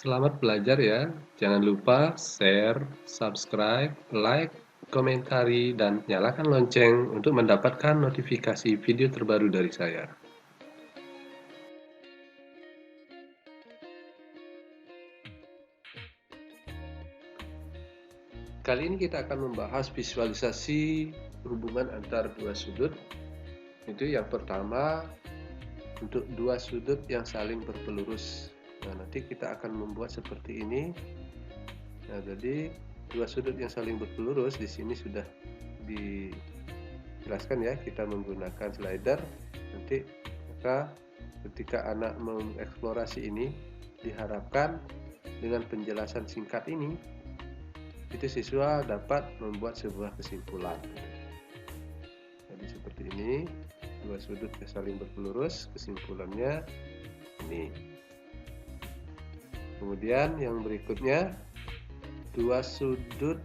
Selamat belajar ya. Jangan lupa share, subscribe, like, komentari, dan nyalakan lonceng untuk mendapatkan notifikasi video terbaru dari saya. Kali ini kita akan membahas visualisasi hubungan antar dua sudut. Itu yang pertama, untuk dua sudut yang saling berpelurus. Nah, nanti kita akan membuat seperti ini. Nah, jadi dua sudut yang saling berpelurus di sini sudah dijelaskan ya, kita menggunakan slider. Nanti maka ketika anak mengeksplorasi ini, diharapkan dengan penjelasan singkat ini itu siswa dapat membuat sebuah kesimpulan. Jadi seperti ini, dua sudut yang saling berpelurus, kesimpulannya ini. Kemudian yang berikutnya, dua sudut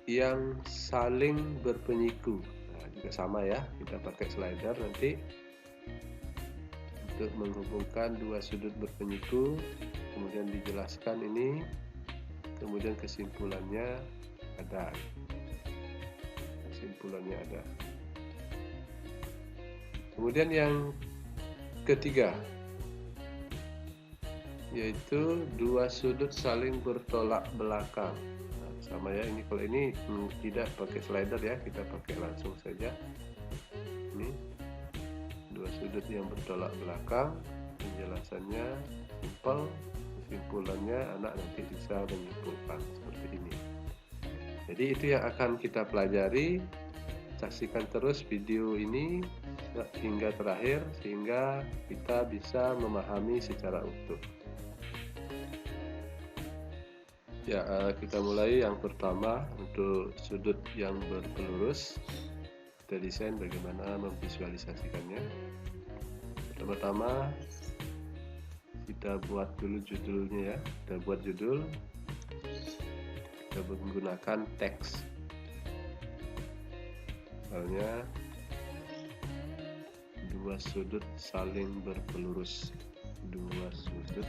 yang saling berpenyiku. Nah, juga sama ya, kita pakai slider nanti untuk menghubungkan dua sudut berpenyiku. Kemudian dijelaskan ini, kemudian kesimpulannya ada. Kemudian yang ketiga, yaitu dua sudut saling bertolak belakang. Nah, sama ya, ini kalau ini tidak pakai slider ya, kita pakai langsung saja. Ini dua sudut yang bertolak belakang, penjelasannya simpel, kesimpulannya anak nanti bisa menyimpulkan seperti ini. Jadi itu yang akan kita pelajari. Saksikan terus video ini hingga terakhir sehingga kita bisa memahami secara utuh. Ya, kita mulai yang pertama untuk sudut yang berpelurus. Kita desain bagaimana memvisualisasikannya. Pertama-tama kita buat dulu judulnya ya. Kita buat judul. Kita menggunakan teks. Misalnya dua sudut saling berpelurus. Dua sudut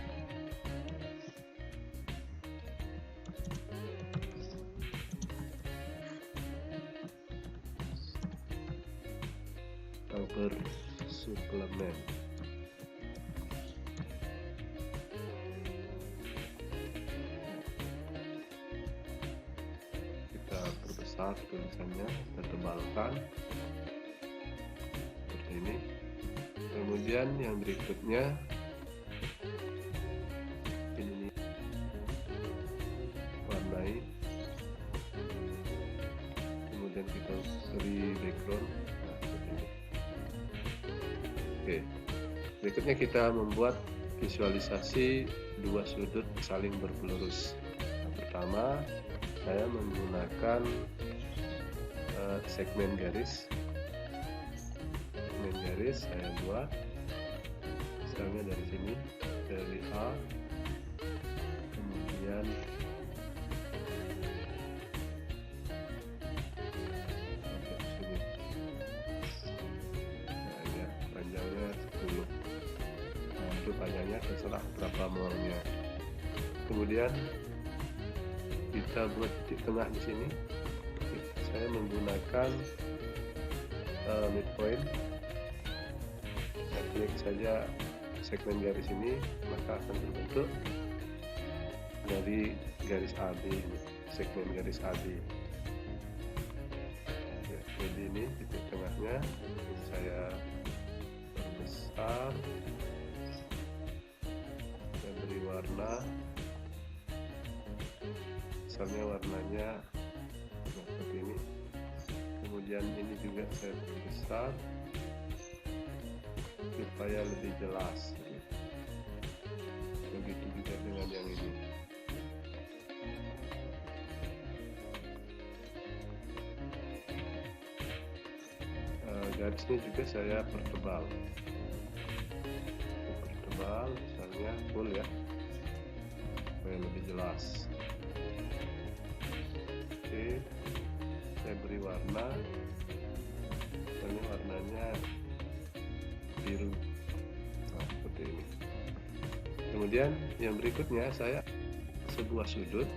bersuplemen. Kita perbesar tulisannya, kita tebalkan seperti ini. Kemudian yang berikutnya ini warnai, kemudian kita beri background. Nah, seperti ini. Oke, berikutnya kita membuat visualisasi dua sudut saling berpelurus. Yang pertama, saya menggunakan segmen garis. Saya buat misalnya dari sini, dari A, kemudian sampai sini. Nah, ya, panjangnya 10. Nah, itu panjangnya terserah berapa maunya. Kemudian kita buat titik tengah di sini. Saya menggunakan midpoint. Saya klik saja segmen garis ini, maka akan terbentuk dari garis AB ini, segmen garis AB. Ya, jadi ini titik tengahnya saya perbesar, saya beri warna, misalnya warnanya seperti ini. Kemudian ini juga saya perbesar supaya lebih jelas. Begitu juga dengan yang ini. Garisnya juga saya pertebal, misalnya full ya, supaya lebih jelas. Oke, saya beri warna, misalnya warnanya biru. Nah, seperti ini. Kemudian yang berikutnya saya sebuah sudut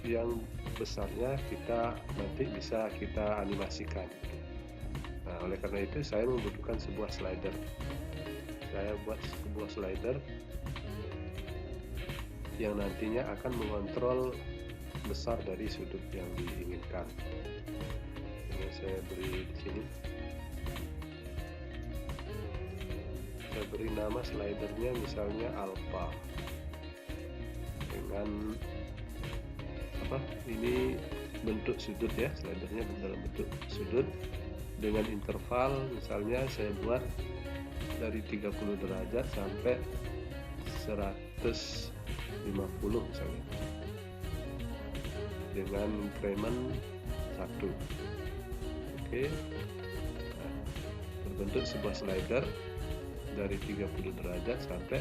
yang besarnya nanti bisa kita animasikan. Nah, oleh karena itu saya membutuhkan sebuah slider. Saya buat sebuah slider yang nantinya akan mengontrol besar dari sudut yang diinginkan. Ini saya beri di sini. Saya beri nama slidernya misalnya alpha. Dengan ini bentuk sudut ya, slidernya dalam bentuk sudut dengan interval misalnya saya buat dari 30 derajat sampai 150 misalnya, dengan increment 1. Oke. Nah, berbentuk sebuah slider dari 30 derajat sampai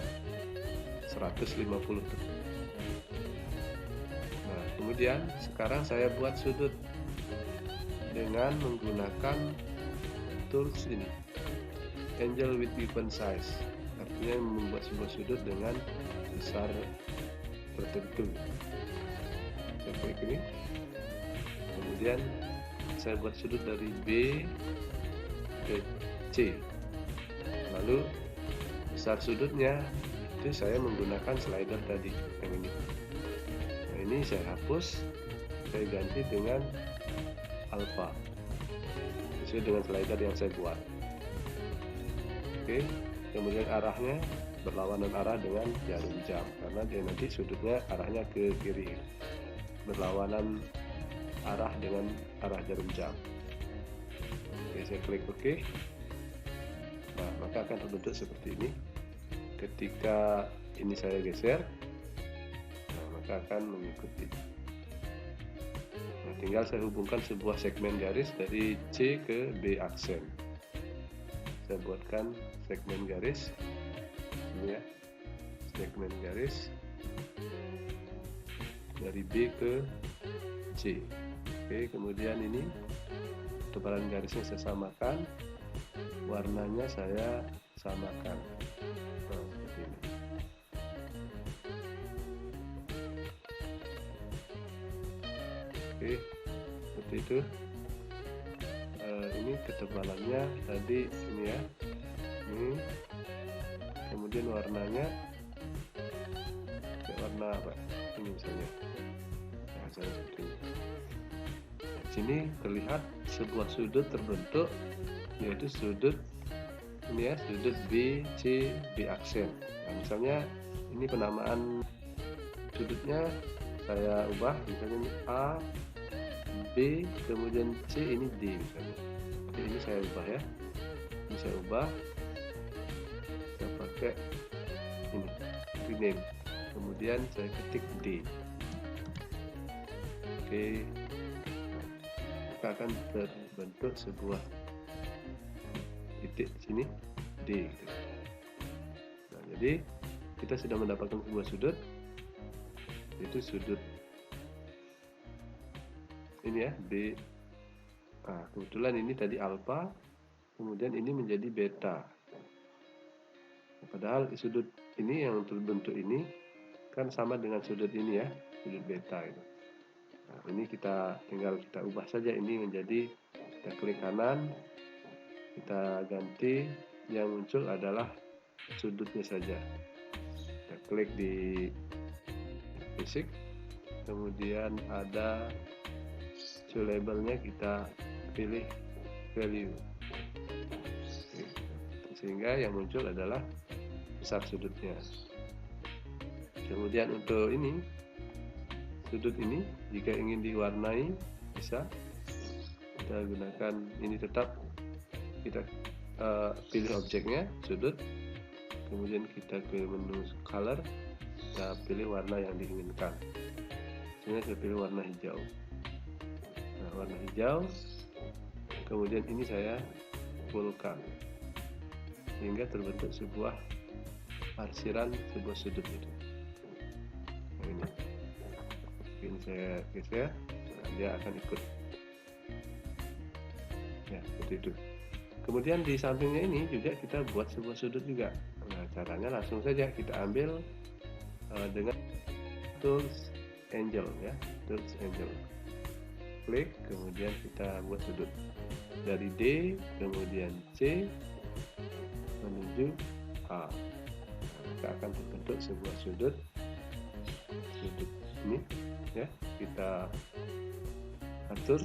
150 derajat. Nah, kemudian sekarang saya buat sudut dengan menggunakan tools ini, Angle with Given Size, artinya membuat sebuah sudut dengan besar tertentu. Saya klik ini, kemudian saya buat sudut dari B ke C, lalu besar sudutnya itu saya menggunakan slider tadi yang ini. Nah, ini saya hapus, saya ganti dengan alpha sesuai dengan slider yang saya buat. Oke, kemudian arahnya berlawanan arah dengan jarum jam, karena dia nanti sudutnya arahnya ke kiri, berlawanan arah dengan arah jarum jam. Oke, saya klik OK. Nah, maka akan terbentuk seperti ini. Ketika ini saya geser, nah, maka akan mengikuti. Nah, tinggal saya hubungkan sebuah segmen garis dari C ke B aksen. Saya buatkan segmen garis ini ya, segmen garis dari B ke C. Oke, kemudian ini tebalan garisnya saya samakan, warnanya saya samakan. Nah, seperti ini. Oke, seperti itu. Ini ketebalannya tadi ini ya, ini, kemudian warnanya warna apa ini misalnya, nah, saya seperti ini. Nah, sini terlihat sebuah sudut terbentuk, yaitu sudut ini ya, sudut B C B aksen. Nah, misalnya ini penamaan sudutnya saya ubah, misalnya ini A B kemudian C, ini D misalnya. Jadi ini saya ubah ya, ini saya ubah, saya pakai ini rename, kemudian saya ketik D. Oke, maka akan terbentuk sebuah titik di sini D gitu. Nah, jadi kita sudah mendapatkan sebuah sudut, yaitu sudut ini ya, B. Nah, kebetulan ini tadi alpha, kemudian ini menjadi beta. Nah, padahal sudut ini yang terbentuk ini kan sama dengan sudut ini ya, sudut beta itu. Nah, ini kita tinggal kita ubah saja ini menjadi, kita klik kanan, kita ganti, yang muncul adalah sudutnya saja. Kita klik di basic, kemudian ada labelnya, kita pilih value. Oke. Sehingga yang muncul adalah besar sudutnya. Kemudian untuk ini, sudut ini jika ingin diwarnai bisa kita gunakan ini, tetap kita pilih objeknya sudut, kemudian kita ke menu color, kita pilih warna yang diinginkan. Misalnya saya pilih warna hijau. Nah, warna hijau, kemudian ini saya fullkan sehingga terbentuk sebuah arsiran sebuah sudut itu. Nah, ini saya geser, nah, dia akan ikut ya, seperti itu. Kemudian di sampingnya ini juga kita buat sebuah sudut juga. Nah, caranya langsung saja kita ambil dengan tools angle ya, tools angle. Klik, kemudian kita buat sudut dari D, kemudian C menuju A. Maka akan terbentuk sebuah sudut ini ya. Kita atur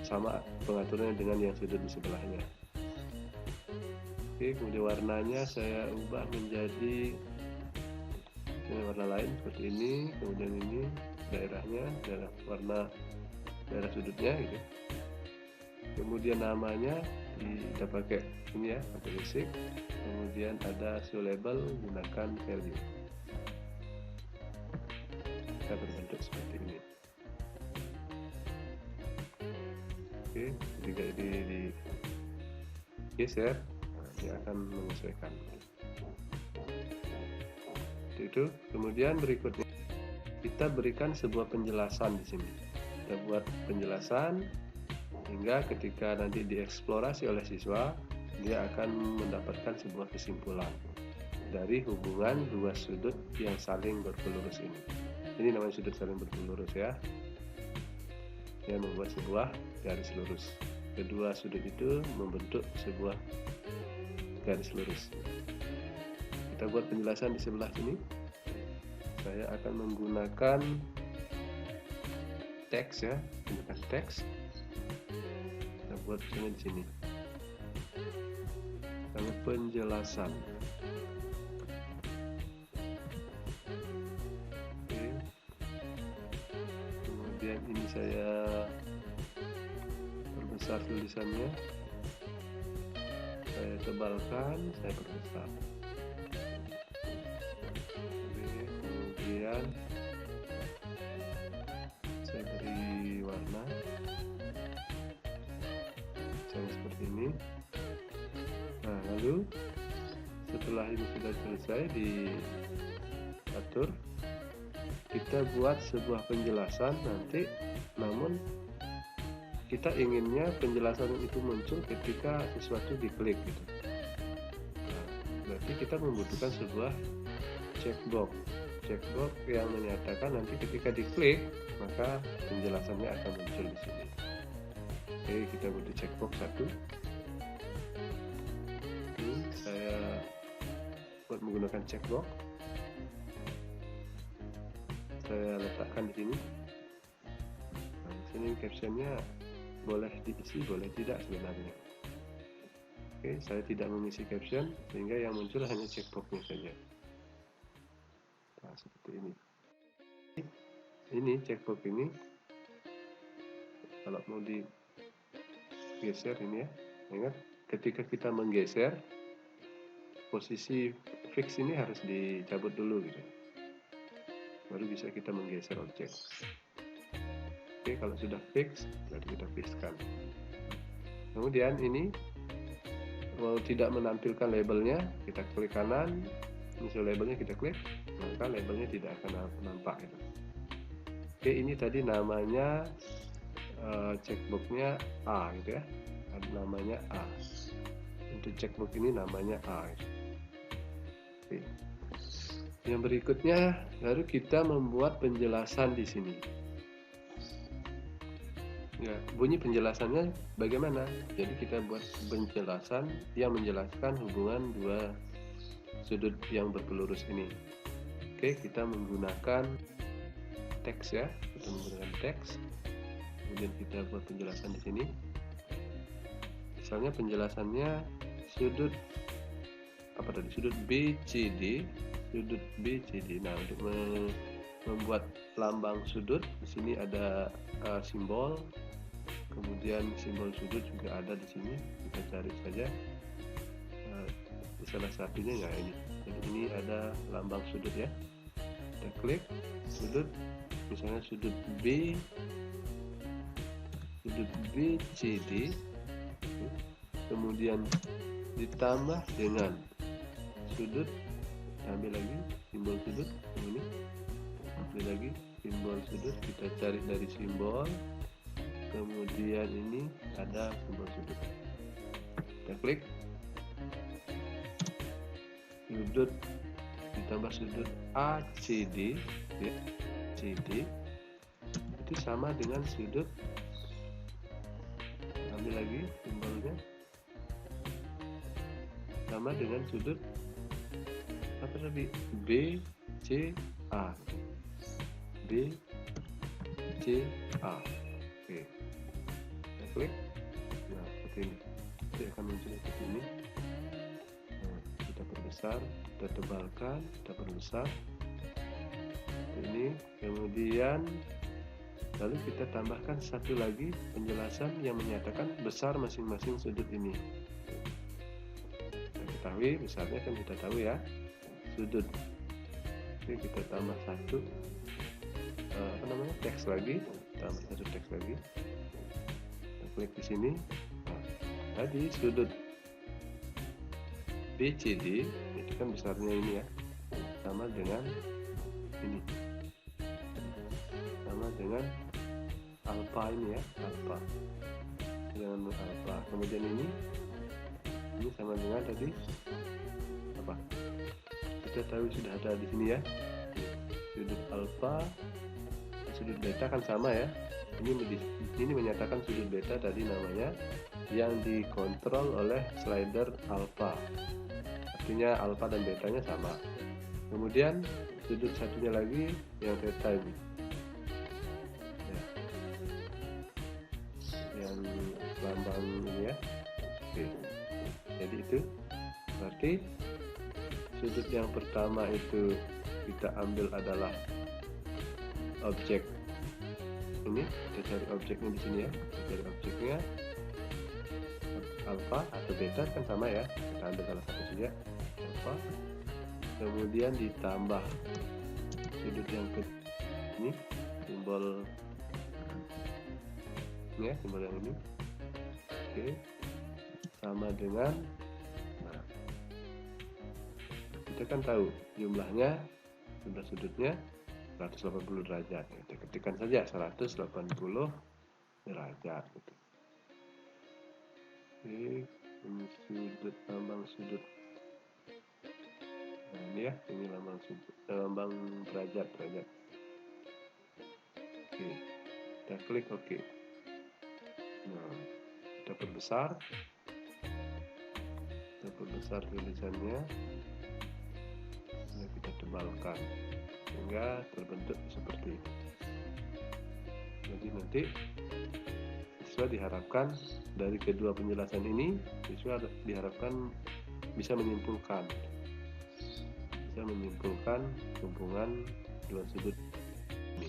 sama pengaturannya dengan yang sudut di sebelahnya. Oke, kemudian warnanya saya ubah menjadi warna lain seperti ini. Kemudian ini daerahnya, daerah sudutnya gitu. Kemudian namanya kita pakai ini ya, pakai basic. Kemudian ada show label, gunakan value. Kita berbentuk seperti ini. Oke, ketika di geser, dia akan menyesuaikan. Itu. Kemudian berikutnya kita berikan sebuah penjelasan di sini. Kita buat penjelasan hingga ketika nanti dieksplorasi oleh siswa, dia akan mendapatkan sebuah kesimpulan dari hubungan dua sudut yang saling berpelurus ini. Ini namanya sudut saling berpelurus ya. Yang membuat sebuah garis lurus. Kedua sudut itu membentuk sebuah garis lurus. Kita buat penjelasan di sebelah sini. Saya akan menggunakan teks ya, menggunakan teks. Kita buat di sini. Lalu penjelasan. Oke. Kemudian ini saya perbesar tulisannya. Saya tebalkan, saya perbesar. Kemudian saya beri warna sama seperti ini. Nah, lalu setelah ini sudah selesai diatur, kita buat sebuah penjelasan nanti, namun kita inginnya penjelasan itu muncul ketika sesuatu diklik gitu. Nah, berarti kita membutuhkan sebuah checkbox yang menyatakan nanti ketika diklik maka penjelasannya akan muncul di sini. Oke, kita butuh checkbox satu. Ini saya buat menggunakan checkbox. Saya letakkan di sini. Nah, di sini captionnya boleh diisi, boleh tidak sebenarnya. Oke, saya tidak mengisi caption sehingga yang muncul hanya checkboxnya saja. Nah, seperti ini. Ini checkbox ini kalau mau digeser ini ya, ingat ketika kita menggeser posisi fix ini harus dicabut dulu gitu, baru bisa kita menggeser objek. Oke, kalau sudah fix baru kita fixkan. Kemudian ini mau tidak menampilkan labelnya, kita klik kanan, misal labelnya kita klik, maka labelnya tidak akan nampak gitu. Oke, ini tadi namanya checkboxnya A gitu ya, ada namanya A. Untuk checkbox ini namanya A gitu. Oke. Yang berikutnya baru kita membuat penjelasan di sini. Ya, bunyi penjelasannya bagaimana? Jadi kita buat penjelasan yang menjelaskan hubungan dua sudut yang berpelurus ini. Oke, kita menggunakan teks ya, kita menggunakan teks. Kemudian kita buat penjelasan di sini. Misalnya penjelasannya sudut apa tadi? Sudut BCD, sudut BCD. Nah, untuk membuat lambang sudut di sini ada simbol. Kemudian simbol sudut juga ada di sini. Kita cari saja. Salah satunya ya ini. Jadi ini ada lambang sudut ya. Kita klik sudut, misalnya sudut BCD, kemudian ditambah dengan sudut, ambil lagi simbol sudut ini, ambil lagi simbol sudut, kita cari dari simbol, kemudian ini ada simbol sudut, kita klik sudut ditambah sudut ACD ya. CD itu sama dengan sudut, ambil lagi simbolnya, sama dengan sudut apa tadi, BCA. BCA. Oke, kita klik. Nah, seperti ini. Nanti akan muncul seperti ini. Nah, kita perbesar, kita tebalkan, kita perbesar. Ini kemudian lalu kita tambahkan satu lagi penjelasan yang menyatakan besar masing-masing sudut ini. Kita ketahui besarnya kan kita tahu ya, sudut. Oke, kita tambah satu teks lagi, tambah satu teks lagi. Kita klik di sini. Nah, tadi sudut BCD itu kan besarnya ini ya, sama dengan ini, sama dengan alfa ini ya, alfa dengan alfa. Kemudian ini sama dengan tadi apa? Kita tahu sudah ada di sini ya, sudut alfa, sudut beta kan sama ya. Ini menyatakan sudut beta tadi namanya, yang dikontrol oleh slider alfa. Artinya alfa dan betanya sama. Kemudian sudut satunya lagi yang theta ini. Ya. Yang lambang ini ya. Oke. Jadi itu berarti sudut yang pertama itu kita ambil adalah objek ini, kita cari objeknya di sini ya, kita cari objeknya alfa atau beta kan sama ya, kita ambil salah satu saja, alfa. Kemudian ditambah sudut yang ke ini, simbol ini ya, simbol yang ini. Oke, sama dengan, nah, kita kan tahu jumlah sudutnya 180 derajat. Kita ketikkan saja 180 derajat gitu. Oke, ini sudut, lambang sudut. Nah, ini ya, ini lambang sudut, lambang derajat. Oke, kita klik oke. Nah, kita perbesar tulisannya, nah, kita tebalkan sehingga terbentuk seperti ini. Jadi nanti siswa diharapkan dari kedua penjelasan ini, siswa diharapkan bisa menyimpulkan hubungan dua sudut ini.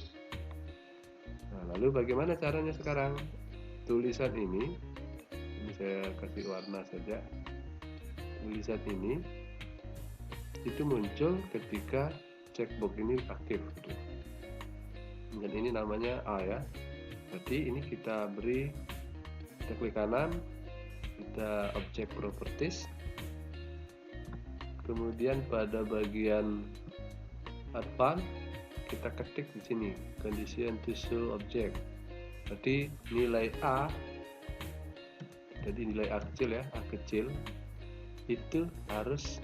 Nah, lalu bagaimana caranya sekarang? Tulisan ini saya kasih warna saja. Tulisan ini itu muncul ketika checkbox ini aktif gitu. Dan ini namanya A ya. Berarti ini kita beri, kita klik kanan, kita object properties, kemudian pada bagian advanced kita ketik di sini condition to show object. Berarti nilai A, jadi nilai A kecil ya, A kecil itu harus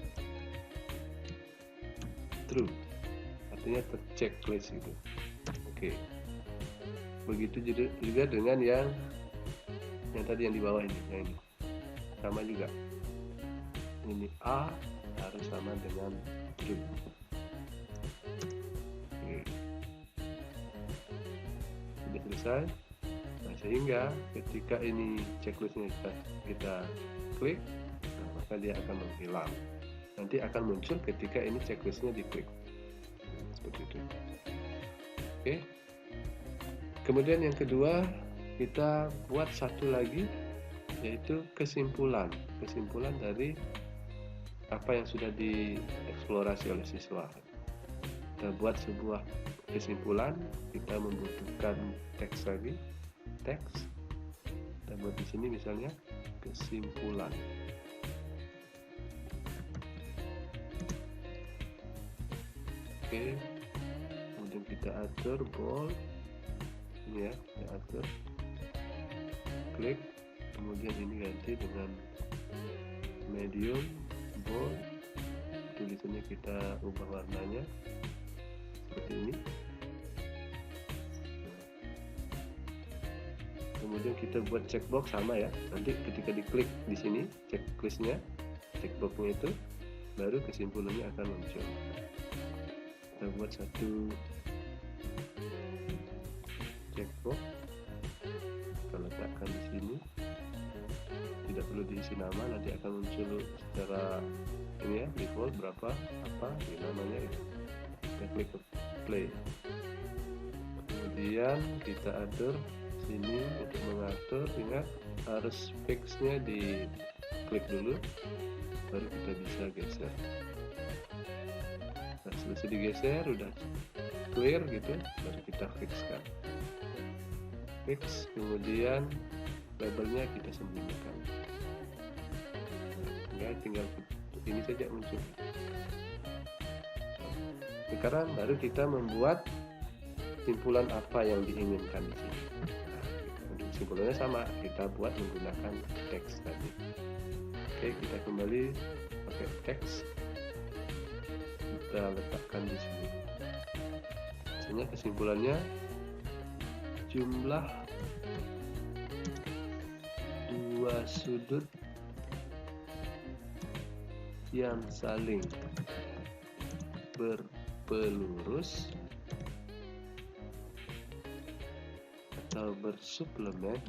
true, artinya terchecklist gitu. Oke. Begitu juga dengan yang tadi yang di bawah ini, yang ini sama juga. Ini A harus sama dengan true. Oke. Sudah selesai. Nah, sehingga ketika ini checklistnya kita klik, nah, maka dia akan menghilang. Nanti akan muncul ketika ini checklistnya diklik. Seperti itu. Oke. Kemudian yang kedua, kita buat satu lagi, yaitu kesimpulan dari apa yang sudah dieksplorasi oleh siswa. Kita buat sebuah kesimpulan, kita membutuhkan teks lagi, teks. Kita buat di sini misalnya kesimpulan. Oke, kemudian kita atur bold. Ini ya, kita atur, klik, kemudian ini ganti dengan medium, bold, tulisannya kita ubah warnanya seperti ini. Kemudian kita buat checkbox sama ya. Nanti ketika diklik di sini checklistnya, checkboxnya itu, baru kesimpulannya akan muncul. Kita buat satu checkbox, kita letakkan di sini. Tidak perlu diisi nama, nanti akan muncul secara ini ya, default berapa, apa, ini namanya itu. Kita klik play. Kemudian kita atur sini untuk mengatur, ingat harus fixnya di klik dulu, baru kita bisa geser. Nah, selesai digeser, udah clear gitu, baru kita fixkan. Fix, kemudian labelnya kita sembunyikan. Nah, tinggal ini saja muncul. Sekarang baru kita membuat simpulan apa yang diinginkan di sini. Nah, simpulannya sama, kita buat menggunakan teks tadi. Oke, kita kembali pakai teks. Kita letakkan di sini. Misalnya kesimpulannya jumlah dua sudut yang saling berpelurus atau bersuplemen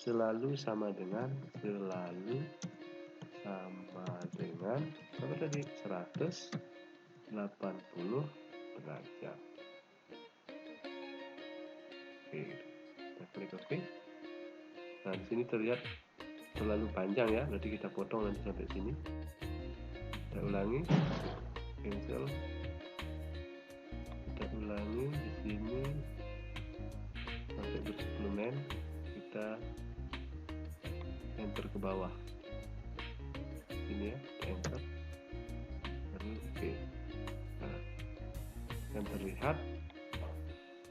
selalu sama dengan apa tadi, 180 derajat. Oke, kita klik OK. Nah, di sini terlihat terlalu panjang ya, berarti kita potong nanti sampai sini. Kita ulangi, cancel. Kita ulangi di sini sampai bersuplemen, kita enter ke bawah. Ini ya, enter. Baru oke. Nah, yang terlihat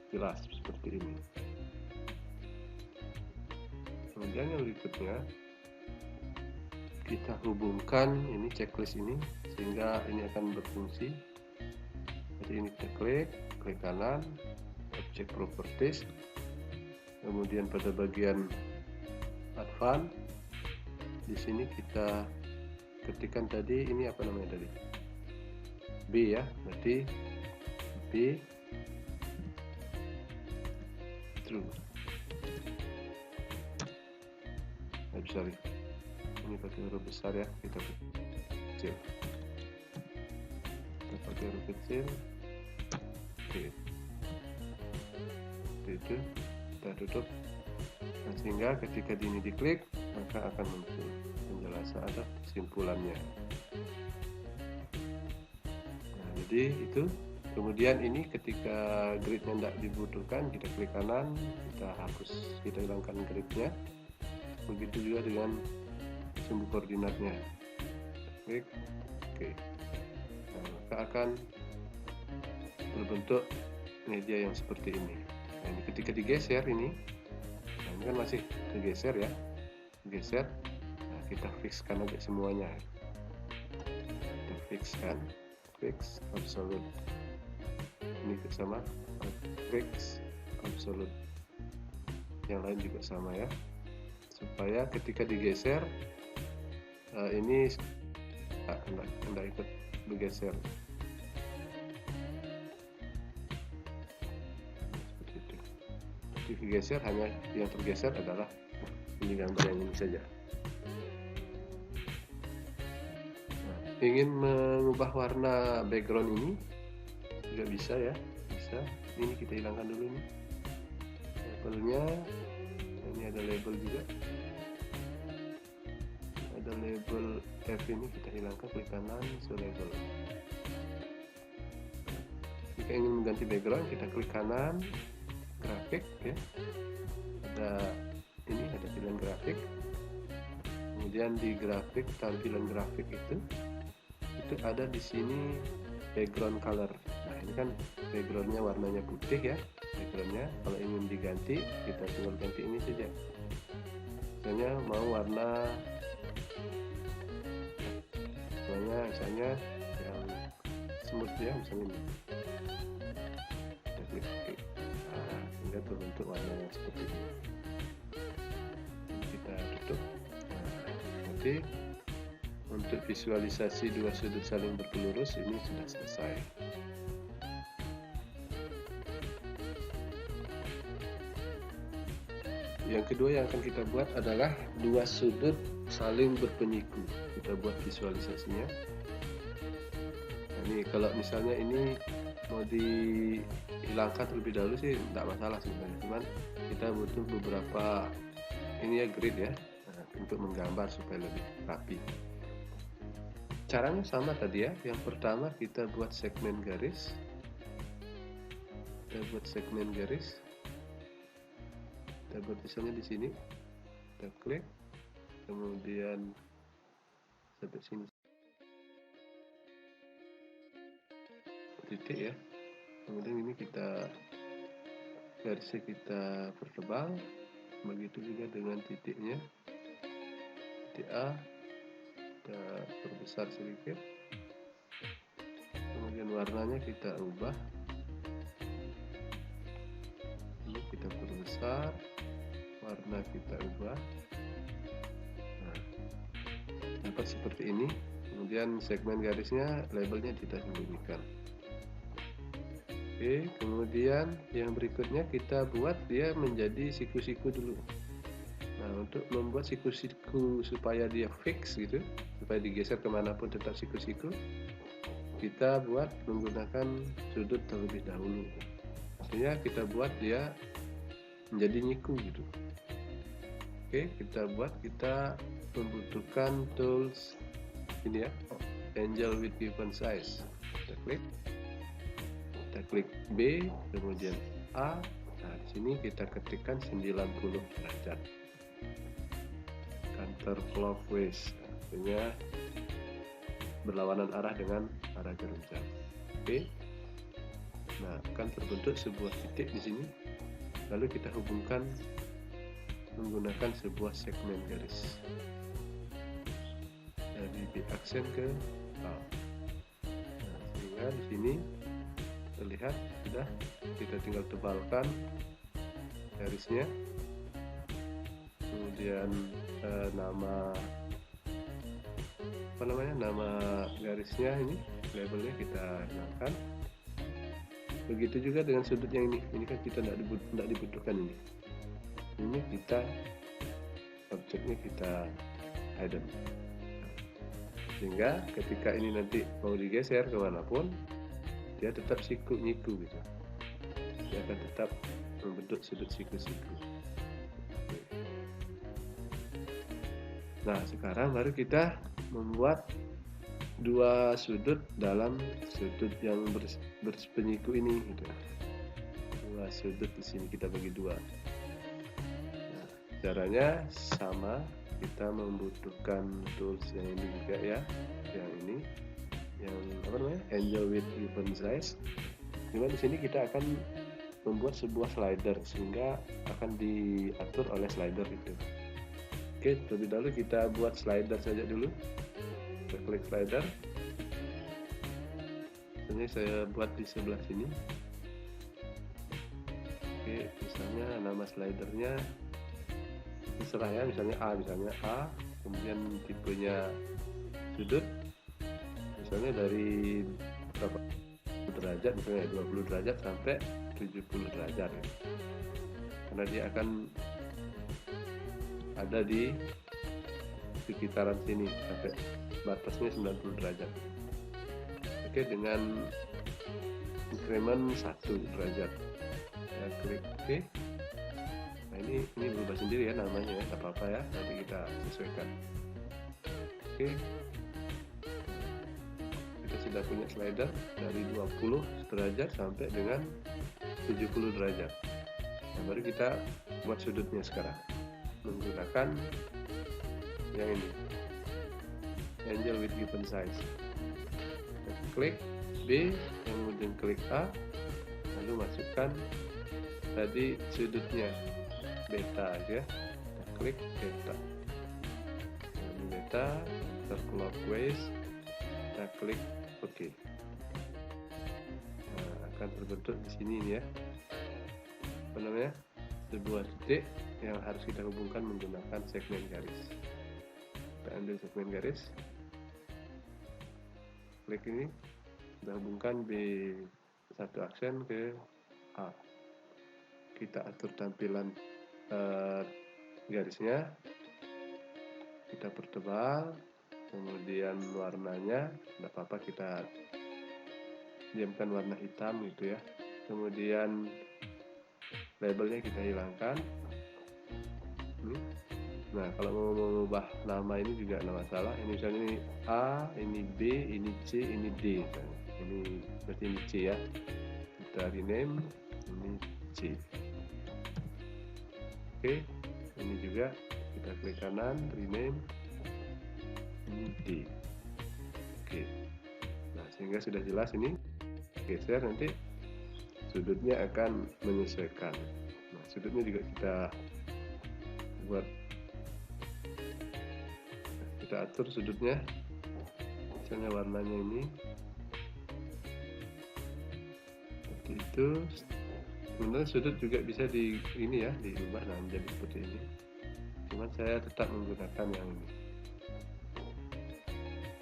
jelas seperti ini. Kemudian yang berikutnya kita hubungkan ini checklist ini sehingga ini akan berfungsi. Jadi ini kita klik kanan, object properties, kemudian pada bagian advance di sini kita ketikkan tadi ini apa namanya tadi, B ya, berarti B true. Sorry, ini pakai huruf besar ya, kita kecil. Kita pakai huruf kecil. Oke. Itu kita tutup. Nah, sehingga ketika ini diklik maka akan muncul penjelasan atau kesimpulannya. Nah, jadi itu. Kemudian ini ketika gridnya tidak dibutuhkan, kita klik kanan, kita hapus, kita hilangkan gridnya. Begitu juga dengan sumbu koordinatnya. Klik oke. Nah, maka akan berbentuk media yang seperti ini. Nah, ini ketika digeser ini, nah ini kan masih tergeser ya, geser. Nah, kita fixkan aja semuanya. Kita fixkan, fix absolute. Ini sama, fix absolute. Yang lain juga sama ya. Supaya ketika digeser ini tidak ikut bergeser. Seperti itu. Jadi digeser, hanya yang tergeser adalah ini gambar yang ini saja. Nah, ingin mengubah warna background ini juga bisa ya, bisa. Ini kita hilangkan dulu nih labelnya. Ini ada label juga, ada label F ini kita hilangkan, klik kanan, show label. Jika ingin mengganti background kita klik kanan, grafik ya, ada ini, ada pilihan grafik. Kemudian di grafik, tampilan grafik itu ada di sini background color. Nah, ini kan backgroundnya warnanya putih ya, backgroundnya. Kalau ingin diganti, kita tinggal ganti ini saja. Misalnya mau warnanya misalnya yang smooth ya, misalnya ini. Kita klik OK. Nah, sehingga terbentuk warna yang seperti ini. Kita tutup. Nah, oke. Untuk visualisasi dua sudut saling berpelurus ini sudah selesai. Yang kedua yang akan kita buat adalah dua sudut saling berpenyiku. Kita buat visualisasinya. Nah, ini kalau misalnya ini mau dihilangkan terlebih dahulu sih tidak masalah sebenarnya. Cuman kita butuh beberapa ini ya grid ya, untuk menggambar supaya lebih rapi. Caranya sama tadi ya. Yang pertama kita buat segmen garis. Kita buat segmen garis. Kita buat misalnya di sini. Kita klik. Kemudian sampai sini. Titik ya. Kemudian ini kita garisnya kita pertebal. Begitu juga dengan titiknya. Titik A. Kita perbesar sedikit, kemudian warnanya kita ubah, ini kita perbesar, warna kita ubah. Nah, dapat seperti ini. Kemudian segmen garisnya labelnya tidak sembunyikan. Oke, kemudian yang berikutnya kita buat dia menjadi siku-siku dulu. Nah, untuk membuat siku-siku supaya dia fix gitu, supaya digeser kemanapun tetap siku-siku, kita buat menggunakan sudut terlebih dahulu. Artinya kita buat dia menjadi nyiku gitu. Oke, kita membutuhkan tools ini ya, Angel with Given Size. Kita klik B, kemudian A. Nah, di sini kita ketikkan 90 derajat. Counterclockwise, artinya berlawanan arah dengan arah gereja. Oke. Nah, akan terbentuk sebuah titik di sini. Lalu kita hubungkan menggunakan sebuah segmen garis. Dari B aksen ke A. Nah, sehingga di sini terlihat sudah, kita tinggal tebalkan garisnya. Kemudian nama garisnya ini, labelnya kita hilangkan. Begitu juga dengan sudut yang ini kan kita tidak dibutuhkan ini. Ini kita objeknya kita hidden. Sehingga ketika ini nanti mau digeser kemanapun, dia tetap siku-nyiku gitu. Dia akan tetap membentuk sudut siku-siku. Nah, sekarang baru kita membuat dua sudut dalam sudut yang berpenyiku ini gitu. Dua sudut di sini kita bagi dua. Nah, caranya sama, kita membutuhkan tools yang ini juga ya, yang ini, yang apa namanya, Angel with Given Size. Cuma di sini kita akan membuat sebuah slider sehingga akan diatur oleh slider itu. Oke, terlebih dahulu kita buat slider saja dulu. Kita klik slider. Ini saya buat di sebelah sini. Oke, misalnya nama slidernya terserah ya, misalnya A, kemudian tipenya sudut, misalnya dari berapa derajat, misalnya 20 derajat sampai 70 derajat ya. Karena dia akan ada di sekitaran sini sampai batasnya 90 derajat. Oke, dengan increment 1 derajat. Saya klik OK. Nah, ini berubah sendiri ya namanya ya, tak apa-apa ya, nanti kita sesuaikan. Oke. Kita sudah punya slider dari 20 derajat sampai dengan 70 derajat. Nah, baru kita buat sudutnya sekarang menggunakan yang ini, Angel with Given Size. Kita klik B, kemudian klik A, lalu masukkan tadi sudutnya beta aja. Kita klik beta, lalu beta, clockwise, kita klik OK. akan terbentuk di sini nih ya, apa namanya, sebuah titik yang harus kita hubungkan menggunakan segmen garis. Kita ambil segmen garis, klik ini, kita hubungkan B1 aksen ke A. Kita atur tampilan garisnya, kita pertebal, kemudian warnanya tidak apa-apa kita diamkan warna hitam gitu ya. Kemudian labelnya kita hilangkan. Nah, kalau mau mengubah nama ini juga tidak masalah. Ini misalnya ini A, ini B, ini C, ini D. Ini berarti ini C ya. Kita rename, ini C. Oke, ini juga kita klik kanan, rename, ini D. Oke. Nah, sehingga sudah jelas ini. Geser, nanti sudutnya akan menyesuaikan. Nah, sudutnya juga kita buat, kita atur sudutnya, misalnya warnanya ini seperti itu. Sebenarnya sudut juga bisa di ini ya, diubah nah menjadi seperti ini. Cuman saya tetap menggunakan yang ini.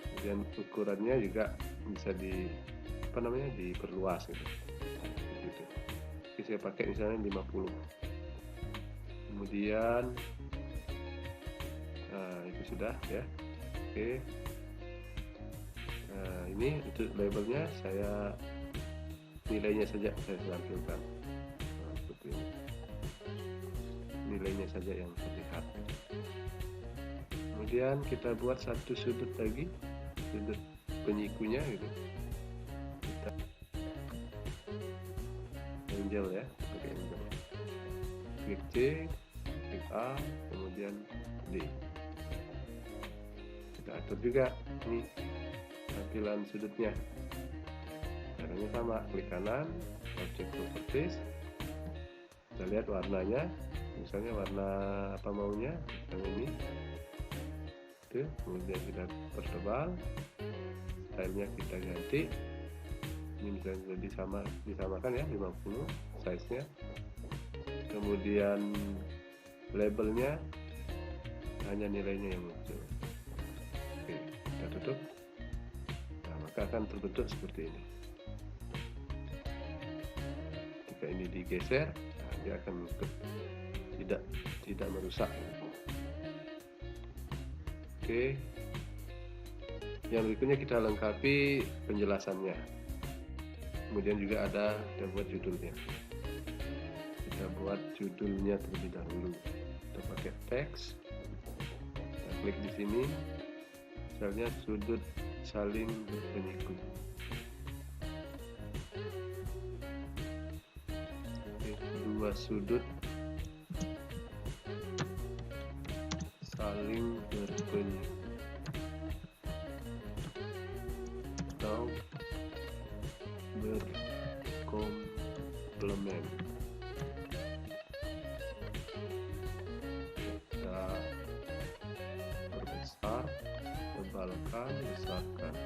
Kemudian ukurannya juga bisa diperluas gitu. Oke, saya pakai misalnya 50. Kemudian itu sudah ya. Oke. Ini untuk labelnya saya nilainya saja saya tampilkan. Seperti ini. Nilainya saja yang terlihat. Kemudian kita buat satu sudut lagi, sudut penyikunya gitu. Kita angel ya, pakai angel. Klik C, klik A, kemudian D. Kita atur juga ini tampilan sudutnya. Caranya sama, klik kanan, object properties. Kita lihat warnanya, misalnya warna apa maunya, misalnya ini. Itu, kemudian kita pertebal, stylenya kita ganti. Ini misalnya disamakan ya 50 size-nya. Kemudian labelnya hanya nilainya yang muncul. Oke, kita tutup. Nah, maka akan terbentuk seperti ini. Jika ini digeser, nah, dia akan tidak merusak. Oke. Yang berikutnya kita lengkapi penjelasannya. Kemudian juga kita buat judulnya. Kita buat judulnya terlebih dahulu. Kita pakai teks. Kita klik di sini. Misalnya sudut saling berpenyiku. Dua sudut saling berpenyiku atau berkomplemen. Kita perbesar, tebalkan, besarkan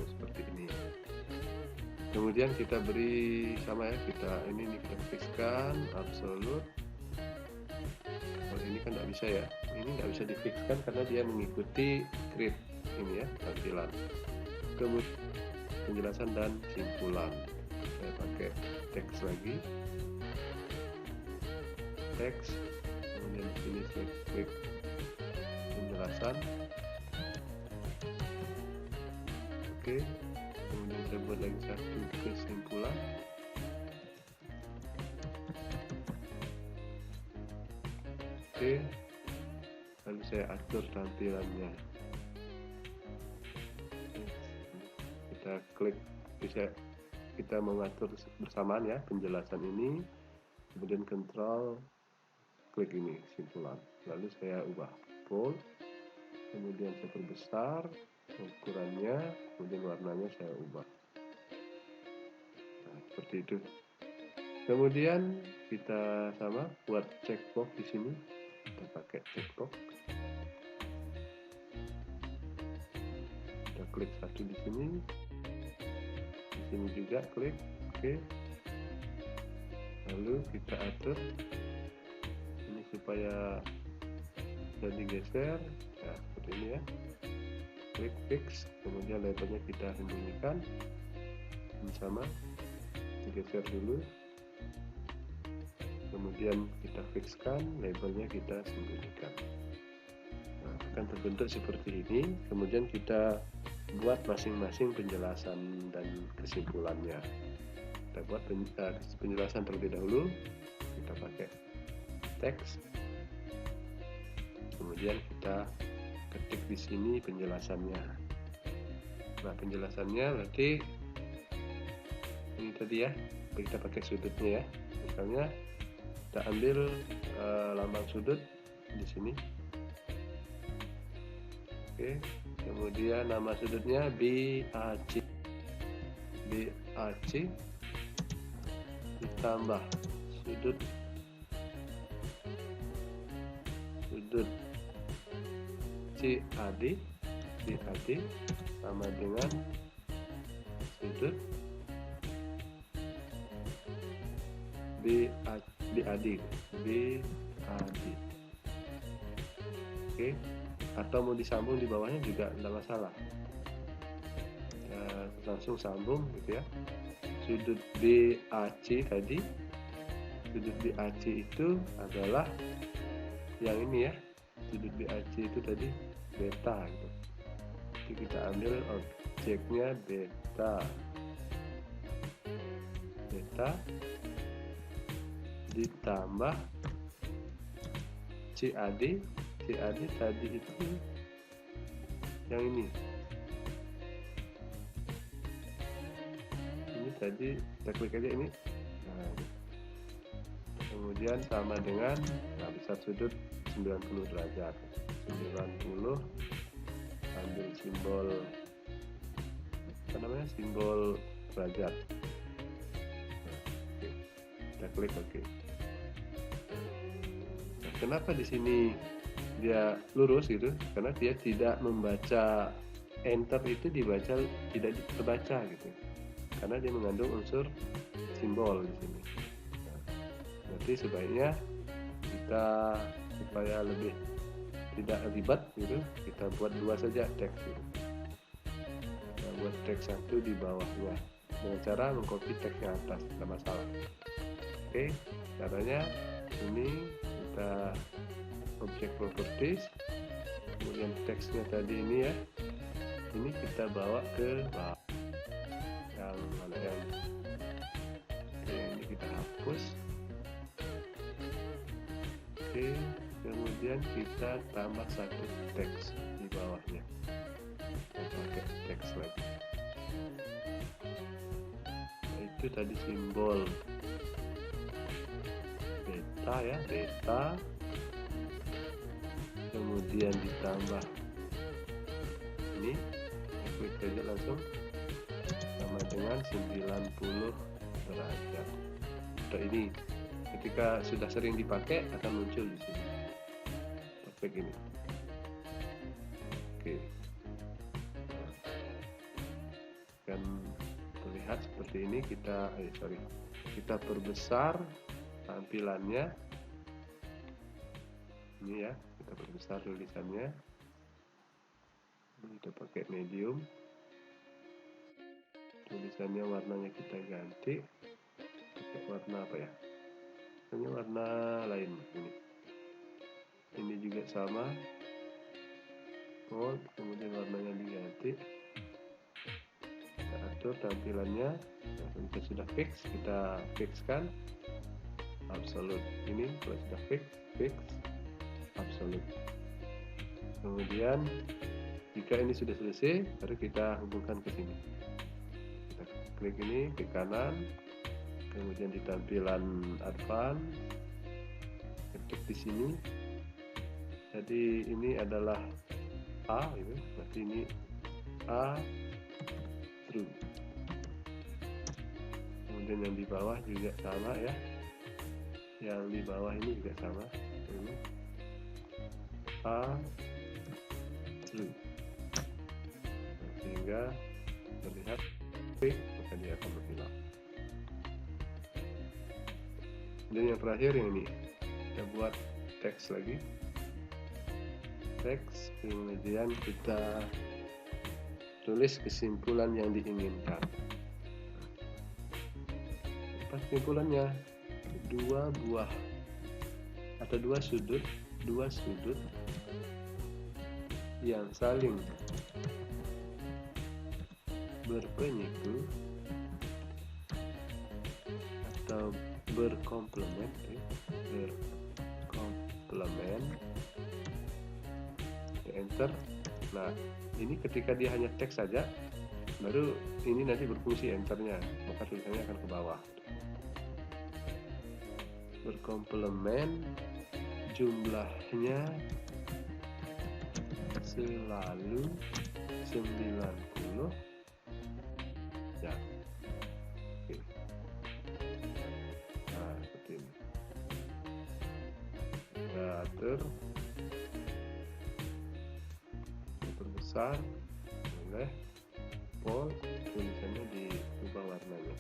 seperti ini. Kemudian kita beri sama ya, kita fixkan absolut. Kalau ini kan tidak bisa ya, ini nggak bisa difixkan karena dia mengikuti grid ini ya, tampilan. Kemudian penjelasan dan simpulan, saya pakai teks lagi, teks, kemudian di sini saya klik penjelasan. Oke, kemudian saya buat lagi satu kesimpulan. Oke, lalu saya atur tampilannya. Kita klik, kita mengatur bersamaan ya penjelasan ini, kemudian kontrol klik ini simpulan, lalu saya ubah bold, kemudian saya perbesar ukurannya, kemudian warnanya saya ubah. Nah, seperti itu. Kemudian kita sama buat checkbox di sini, kita pakai checkbox. Kita klik satu di sini, sini juga klik oke. Lalu kita atur ini supaya jadi geser ya, seperti ini ya, klik fix, kemudian labelnya kita sembunyikan, ini sama, geser dulu, kemudian kita fixkan, labelnya kita sembunyikan. Nah, akan terbentuk seperti ini. Kemudian kita buat masing-masing penjelasan dan kesimpulannya. Kita buat penjelasan terlebih dahulu, kita pakai teks, kemudian kita ketik di sini penjelasannya. Nah, penjelasannya berarti ini tadi ya, kita pakai sudutnya ya. Misalnya kita ambil lambang sudut di sini. Oke, kemudian nama sudutnya BAC. BAC ditambah sudut CAD sama dengan sudut BAD. Oke, atau mau disambung di bawahnya juga tidak masalah. Langsung sambung gitu ya. Sudut BAC tadi, sudut BAC itu adalah yang ini ya, sudut BAC itu tadi beta gitu. Jadi kita ambil objeknya beta ditambah CAD tadi itu yang ini tadi kita klik aja ini. Nah, kemudian sama dengan bisa sudut 90 derajat. 90, ambil simbol apa namanya, simbol derajat. Nah, oke. Kita klik oke. Nah, kenapa di sini dia lurus gitu? Karena dia tidak membaca enter, itu tidak terbaca gitu. Karena dia mengandung unsur simbol di sini. Nah, berarti sebaiknya kita supaya lebih tidak ribet gitu, kita buat dua saja teks gitu. Kita buat teks satu di bawahnya dengan cara mengcopy teks yang atas, tidak masalah. Oke, caranya ini kita objek properties, kemudian teksnya tadi ini ya, ini kita bawa ke bawah. Yang mana yang ini kita hapus. Oke, kemudian kita tambah satu teks di bawahnya, kita pakai teks lagi. Nah, itu tadi simbol beta ya, beta, kemudian ditambah ini, klik aja langsung, sama dengan 90 derajat. Nah, ini ketika sudah sering dipakai akan muncul di sini. Perfect ini. Oke. Nah, akan terlihat seperti ini. Kita perbesar tampilannya. Ini ya, kita perbesar tulisannya. Ini kita pakai medium. Tulisannya warnanya kita ganti, pakai warna apa ya, ini warna lain. Ini juga sama, kemudian warnanya diganti, kita atur tampilannya. Nah, kita sudah fix, kita fixkan absolute. Ini kalau sudah fix absolute. Kemudian jika ini sudah selesai, baru kita hubungkan ke sini. Klik ini ke kanan, kemudian di tampilan advance, ketik di sini. Jadi ini adalah A, gitu. Berarti ini A true. Kemudian yang di bawah juga sama ya. Yang di bawah ini juga sama. Ini A true. Sehingga terlihat maka dia dia akan menghilang. Dan yang terakhir yang ini, kita buat teks lagi, teks, kemudian kita tulis kesimpulan yang diinginkan. Apa kesimpulannya? Dua sudut yang saling berpenyiku atau berkomplement, enter. Nah, ini ketika dia hanya teks saja, baru ini nanti berfungsi enternya, maka tulisannya akan ke bawah. Berkomplement, jumlahnya selalu 90. Ya. Oke. Nah, seperti ini. Kita atur besar, boleh bold, tulisannya diubah warnanya.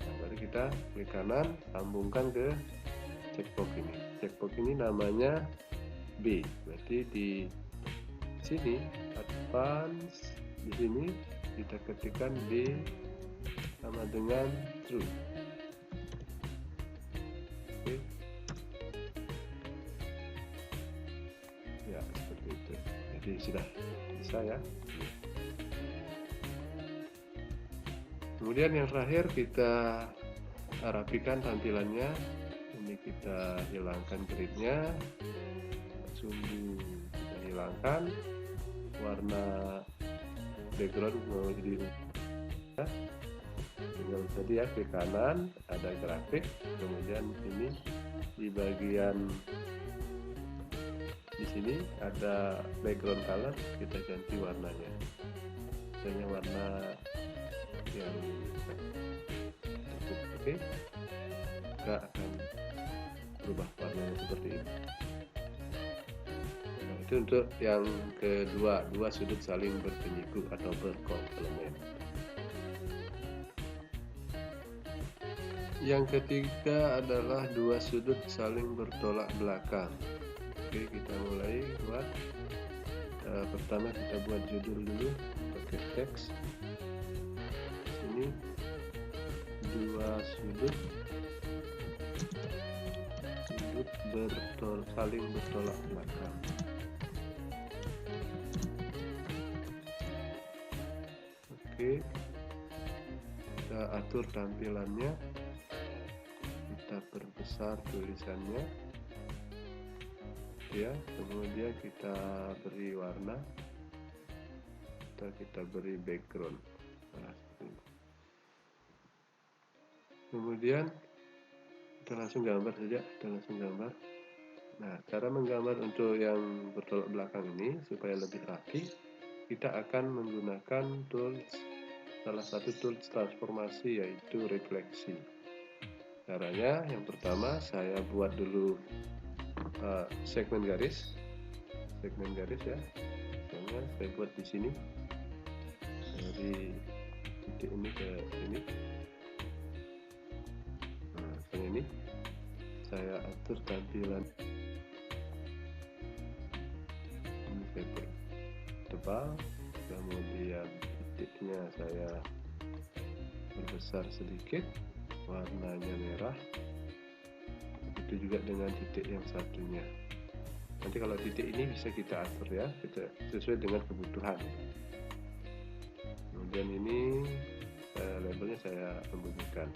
Nah, baru kita klik kanan, sambungkan ke checkbox ini. Checkbox ini namanya B, berarti di sini advance, di sini kita ketikkan B sama dengan true. Oke. Ya, seperti itu. Jadi sudah bisa ya. Kemudian yang terakhir kita rapikan tampilannya. Ini kita hilangkan gridnya, sumbu kita hilangkan, warna background mau jadi ya. Tinggal tadi ya, klik kanan ada grafik, kemudian ini di bagian di sini ada background color, kita ganti warnanya. Misalnya warna yang oke, kita akan berubah warnanya seperti ini. Nah, itu untuk yang kedua, dua sudut saling berpenyiku atau berkomplement. Yang ketiga adalah dua sudut saling bertolak belakang. Oke, kita mulai buat. Pertama kita buat judul dulu pakai teks. Ini dua sudut saling bertolak belakang. Oke, kita atur tampilannya, kita perbesar tulisannya ya, kemudian kita beri warna atau kita beri background. Nah, kemudian kita langsung gambar saja, Nah, cara menggambar untuk yang bertolak belakang ini supaya lebih rapi, kita akan menggunakan salah satu tools transformasi, yaitu refleksi. Caranya yang pertama saya buat dulu segmen garis ya. Misalnya saya buat di sini dari titik ini ke sini. Nah, ini saya atur tampilan. Ini saya tebal, kemudian titiknya saya perbesar sedikit, warnanya merah. Begitu juga dengan titik yang satunya. Nanti kalau titik ini bisa kita atur ya, kita sesuai dengan kebutuhan. Kemudian ini labelnya saya sembunyikan.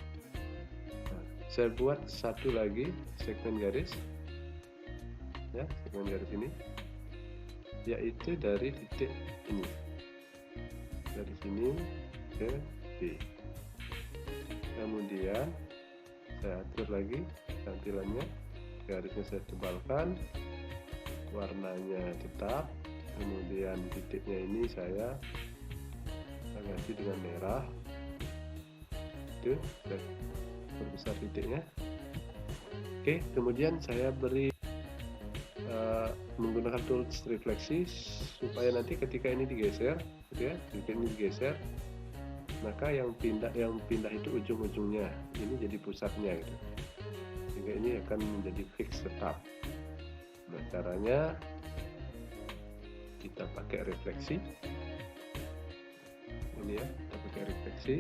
Nah, saya buat satu lagi segmen garis ya, segmen garis ini, yaitu dari titik ini, dari sini ke D. Kemudian saya atur lagi tampilannya, garisnya saya tebalkan, warnanya tetap, kemudian titiknya ini saya ganti dengan merah. Itu saya perbesar titiknya. Oke, kemudian saya beri menggunakan tools refleksi supaya nanti ketika ini digeser gitu ya, ketika ini digeser maka yang pindah itu ujung-ujungnya, ini jadi pusatnya gitu, sehingga ini akan menjadi fix tetap. Nah, caranya kita pakai refleksi ini ya, kita pakai refleksi,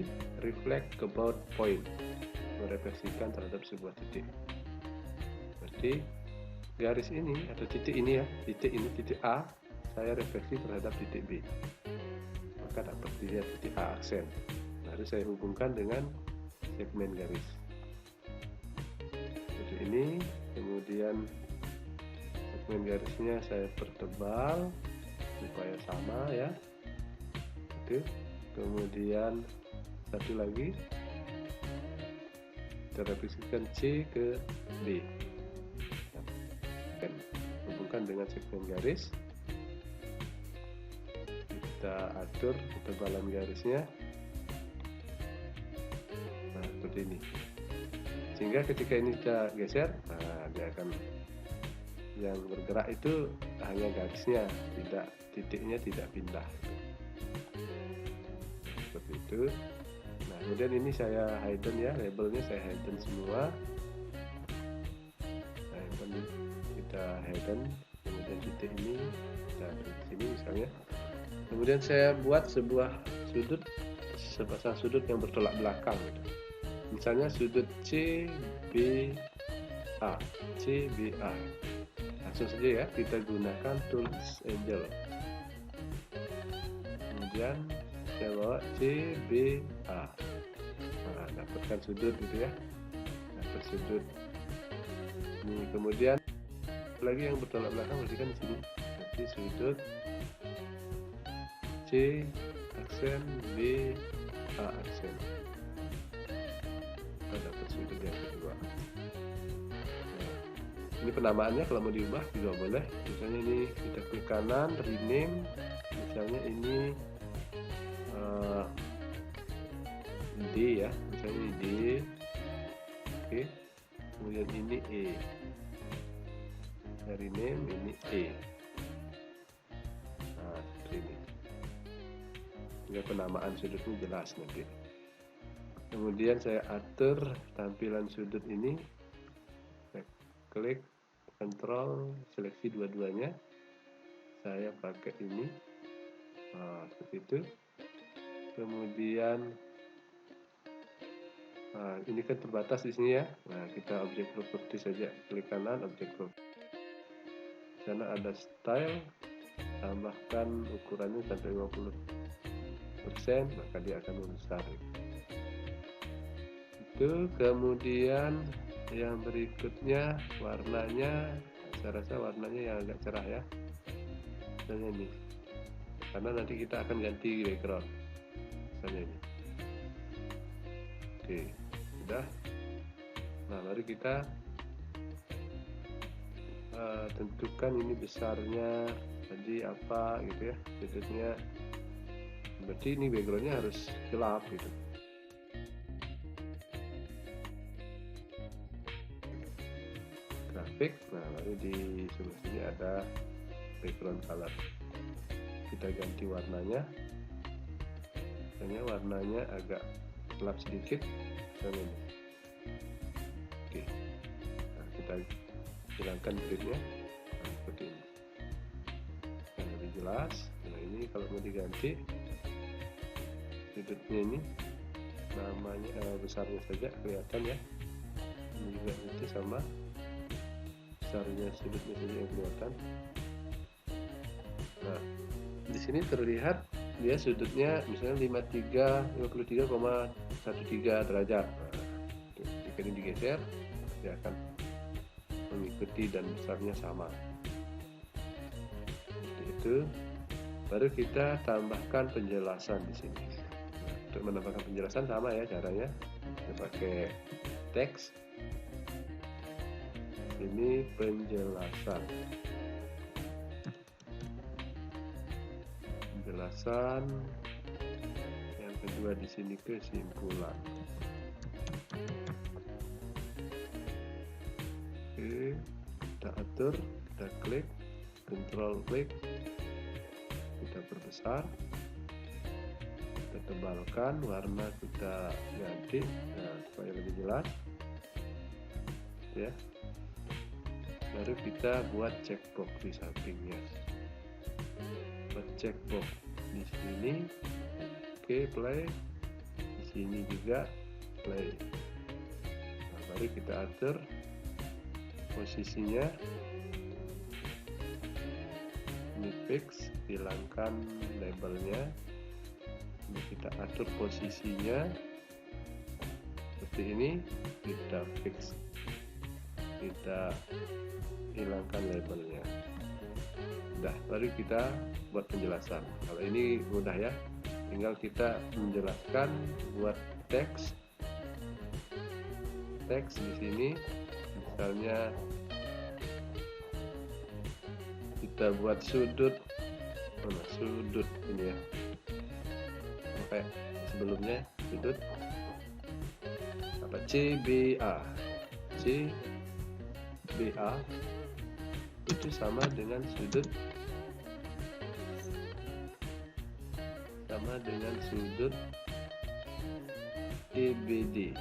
reflect about point, merefleksikan terhadap sebuah titik. Berarti garis ini atau titik ini ya, titik ini, titik A, saya refleksi terhadap titik B, maka dapat dia titik A aksen. Lalu saya hubungkan dengan segmen garis seperti ini, kemudian segmen garisnya saya pertebal supaya sama ya. Oke, kemudian satu lagi kita refleksikan C ke B, dan hubungkan dengan segmen garis, kita atur ketebalan garisnya. Nah, seperti ini, sehingga ketika ini kita geser, nah, dia akan, yang bergerak itu hanya garisnya, tidak titiknya tidak pindah, seperti itu. Nah, kemudian ini saya hidden ya, labelnya saya hidden semua. Nah, kita hidden, kemudian titik ini kita di sini misalnya. Kemudian saya buat sebuah sudut, sepasang sudut yang bertolak belakang gitu. Misalnya sudut CBA, CBA. Langsung saja ya, kita gunakan tools angel. Kemudian saya bawa CBA. Nah, dapatkan sudut gitu ya, dapat sudut. Ini kemudian lagi yang bertolak belakang berarti kan di sini. Nanti sudut C aksen, B A aksen. Kita dapat sudut yang kedua. Nah, ini penamaannya kalau mau diubah juga boleh. Misalnya ini kita klik kanan, rename. Misalnya ini D ya, misalnya ini D. Oke. Kemudian ini E. Saya rename ini E. Nah, seperti ini. Sehingga penamaan sudutnya jelas nanti. Kemudian saya atur tampilan sudut ini. Saya klik Ctrl, seleksi dua-duanya. Saya pakai ini. Nah, seperti itu. Kemudian ini kan terbatas di sini ya. Nah, kita objek properti saja, klik kanan objek properti. Di sana ada style, tambahkan ukurannya sampai 50%, maka dia akan membesar. Itu kemudian yang berikutnya warnanya, saya rasa warnanya yang agak cerah ya. Misalnya ini, karena nanti kita akan ganti background. Misalnya ini. Oke, sudah. Nah, mari kita tentukan ini besarnya tadi apa gitu ya, sudutnya. Berarti ini backgroundnya harus gelap gitu. Grafik, nah lalu di sebelah sini ada background color. Kita ganti warnanya. Misalnya warnanya agak gelap sedikit, misalnya ini. Oke, nah, kita hilangkan gridnya, nah, seperti ini, yang lebih jelas. Nah, ini kalau mau diganti sudutnya ini, namanya besarnya saja kelihatan ya. Ini juga itu sama, besarnya sudutnya saja yang kelihatan. Nah, di sini terlihat dia sudutnya misalnya 53,13 derajat. Nah, jika ini digeser, dia akan mengikuti dan besarnya sama. Seperti itu. Baru kita tambahkan penjelasan di sini. Nah, untuk menambahkan penjelasan sama ya caranya. Kita pakai teks. Ini penjelasan. Penjelasan. Yang kedua di sini kesimpulan. Oke, kita atur, kita klik, Ctrl klik, kita perbesar. kita tebalkan, warna kita ganti, nah, supaya lebih jelas ya. Baru kita buat checkbox di sampingnya, buat checkbox di sini. Oke, play. Di sini juga play. Nah, baru kita atur posisinya. Ini fix, hilangkan labelnya. Ini kita atur posisinya seperti ini, kita fix, kita hilangkan labelnya. Udah, baru kita buat penjelasan. Kalau ini mudah ya, tinggal kita menjelaskan buat teks di sini. Misalnya kita buat sudut, mana sudut ini ya, kayak sebelumnya sudut apa, CBA itu sama dengan sudut EBD.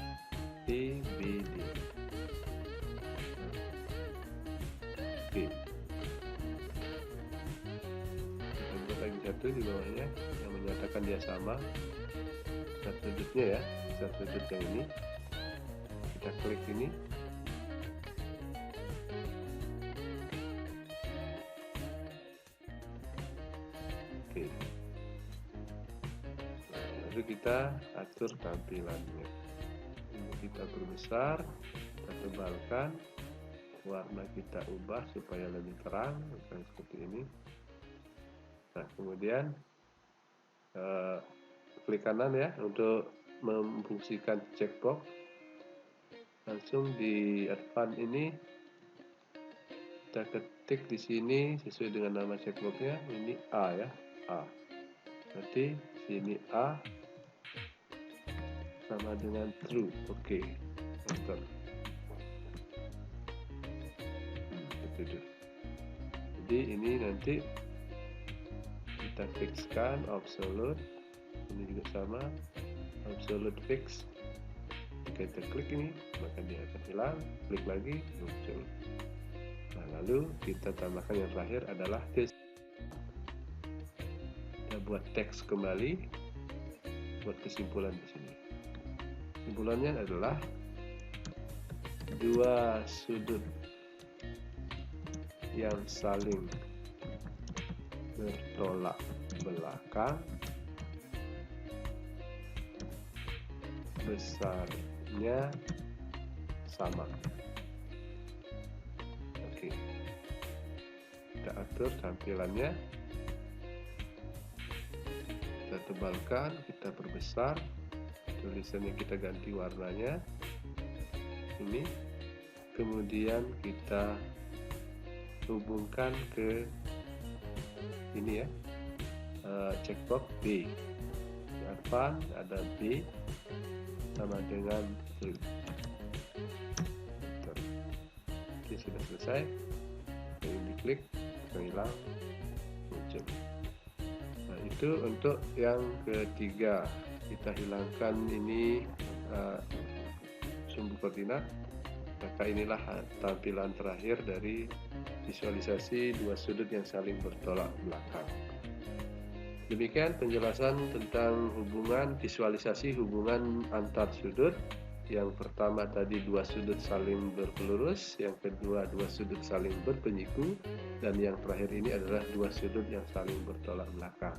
Oke, kita buat lagi satu di bawahnya yang menyatakan dia sama sudutnya ya, sudut yang ini. Kita klik ini, oke. Lalu kita atur tampilannya. Ini kita perbesar, kita tebalkan, warna kita ubah supaya lebih terang, seperti ini. Nah, kemudian klik kanan ya untuk memfungsikan checkbox. Langsung di advance ini kita ketik di sini sesuai dengan nama checkboxnya. Ini A ya, A. Berarti sini A sama dengan true. Oke, enter. Jadi ini nanti kita fixkan absolute. Ini juga sama, absolute fix. Jika kita klik ini, maka dia akan hilang. Klik lagi, muncul. Nah, lalu kita tambahkan yang terakhir adalah teks. Kita buat teks kembali, buat kesimpulan di sini. Kesimpulannya adalah dua sudut yang saling bertolak belakang besarnya sama. Oke, kita atur tampilannya, kita tebalkan, kita perbesar, tulisannya kita ganti warnanya ini, kemudian kita hubungkan ke ini ya, checkbox B. Di advance ada B sama dengan true. Oke, sudah selesai. Ini diklik, hilang, muncul. Nah, itu untuk yang ketiga. Kita hilangkan ini sumbu koordinat. Maka inilah tampilan terakhir dari visualisasi dua sudut yang saling bertolak belakang. Demikian penjelasan tentang visualisasi hubungan antar sudut. Yang pertama tadi dua sudut saling berpelurus, yang kedua dua sudut saling berpenyiku, dan yang terakhir ini adalah dua sudut yang saling bertolak belakang.